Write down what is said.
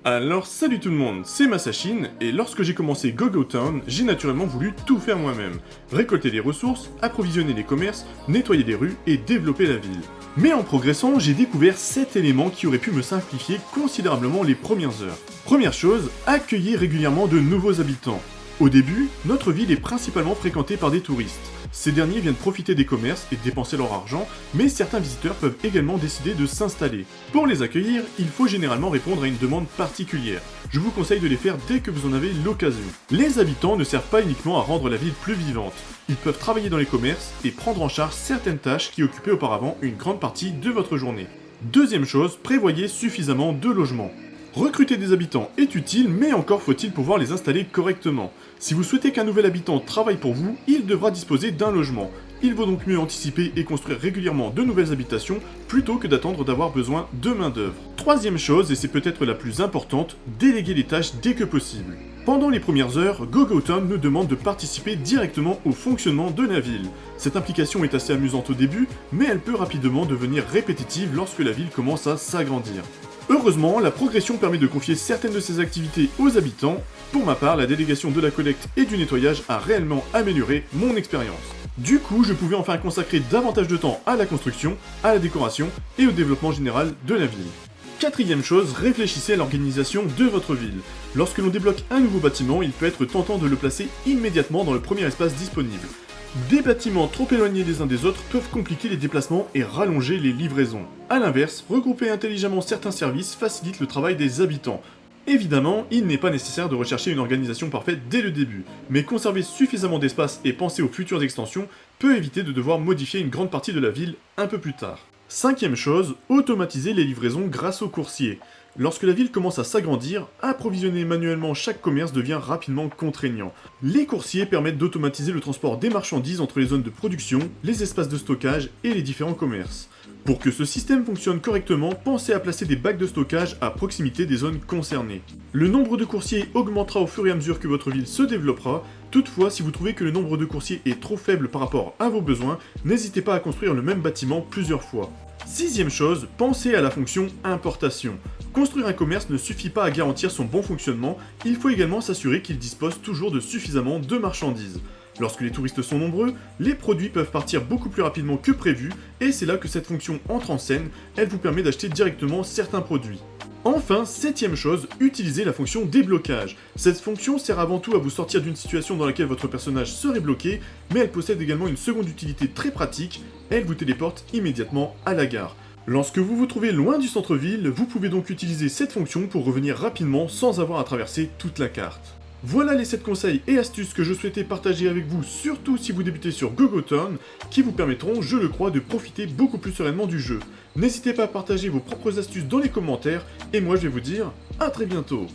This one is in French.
Alors salut tout le monde, c'est Masachine, et lorsque j'ai commencé GoGo Town, j'ai naturellement voulu tout faire moi-même. Récolter les ressources, approvisionner les commerces, nettoyer les rues et développer la ville. Mais en progressant, j'ai découvert 7 éléments qui auraient pu me simplifier considérablement les premières heures. Première chose, accueillir régulièrement de nouveaux habitants. Au début, notre ville est principalement fréquentée par des touristes. Ces derniers viennent profiter des commerces et dépenser leur argent, mais certains visiteurs peuvent également décider de s'installer. Pour les accueillir, il faut généralement répondre à une demande particulière. Je vous conseille de les faire dès que vous en avez l'occasion. Les habitants ne servent pas uniquement à rendre la ville plus vivante. Ils peuvent travailler dans les commerces et prendre en charge certaines tâches qui occupaient auparavant une grande partie de votre journée. Deuxième chose, prévoyez suffisamment de logements. Recruter des habitants est utile, mais encore faut-il pouvoir les installer correctement. Si vous souhaitez qu'un nouvel habitant travaille pour vous, il devra disposer d'un logement. Il vaut donc mieux anticiper et construire régulièrement de nouvelles habitations plutôt que d'attendre d'avoir besoin de main-d'œuvre. Troisième chose, et c'est peut-être la plus importante, déléguer les tâches dès que possible. Pendant les premières heures, GoGo Town nous demande de participer directement au fonctionnement de la ville. Cette implication est assez amusante au début, mais elle peut rapidement devenir répétitive lorsque la ville commence à s'agrandir. Heureusement, la progression permet de confier certaines de ces activités aux habitants. Pour ma part, la délégation de la collecte et du nettoyage a réellement amélioré mon expérience. Du coup, je pouvais enfin consacrer davantage de temps à la construction, à la décoration et au développement général de la ville. Quatrième chose, réfléchissez à l'organisation de votre ville. Lorsque l'on débloque un nouveau bâtiment, il peut être tentant de le placer immédiatement dans le premier espace disponible. Des bâtiments trop éloignés les uns des autres peuvent compliquer les déplacements et rallonger les livraisons. A l'inverse, regrouper intelligemment certains services facilite le travail des habitants. Évidemment, il n'est pas nécessaire de rechercher une organisation parfaite dès le début, mais conserver suffisamment d'espace et penser aux futures extensions peut éviter de devoir modifier une grande partie de la ville un peu plus tard. Cinquième chose, automatiser les livraisons grâce aux coursiers. Lorsque la ville commence à s'agrandir, approvisionner manuellement chaque commerce devient rapidement contraignant. Les coursiers permettent d'automatiser le transport des marchandises entre les zones de production, les espaces de stockage et les différents commerces. Pour que ce système fonctionne correctement, pensez à placer des bacs de stockage à proximité des zones concernées. Le nombre de coursiers augmentera au fur et à mesure que votre ville se développera. Toutefois, si vous trouvez que le nombre de coursiers est trop faible par rapport à vos besoins, n'hésitez pas à construire le même bâtiment plusieurs fois. Sixième chose, pensez à la fonction importation. Construire un commerce ne suffit pas à garantir son bon fonctionnement, il faut également s'assurer qu'il dispose toujours de suffisamment de marchandises. Lorsque les touristes sont nombreux, les produits peuvent partir beaucoup plus rapidement que prévu, et c'est là que cette fonction entre en scène, elle vous permet d'acheter directement certains produits. Enfin, septième chose, utilisez la fonction déblocage. Cette fonction sert avant tout à vous sortir d'une situation dans laquelle votre personnage serait bloqué, mais elle possède également une seconde utilité très pratique, elle vous téléporte immédiatement à la gare. Lorsque vous vous trouvez loin du centre-ville, vous pouvez donc utiliser cette fonction pour revenir rapidement sans avoir à traverser toute la carte. Voilà les 7 conseils et astuces que je souhaitais partager avec vous, surtout si vous débutez sur GoGo Town, qui vous permettront, je le crois, de profiter beaucoup plus sereinement du jeu. N'hésitez pas à partager vos propres astuces dans les commentaires, et moi je vais vous dire à très bientôt.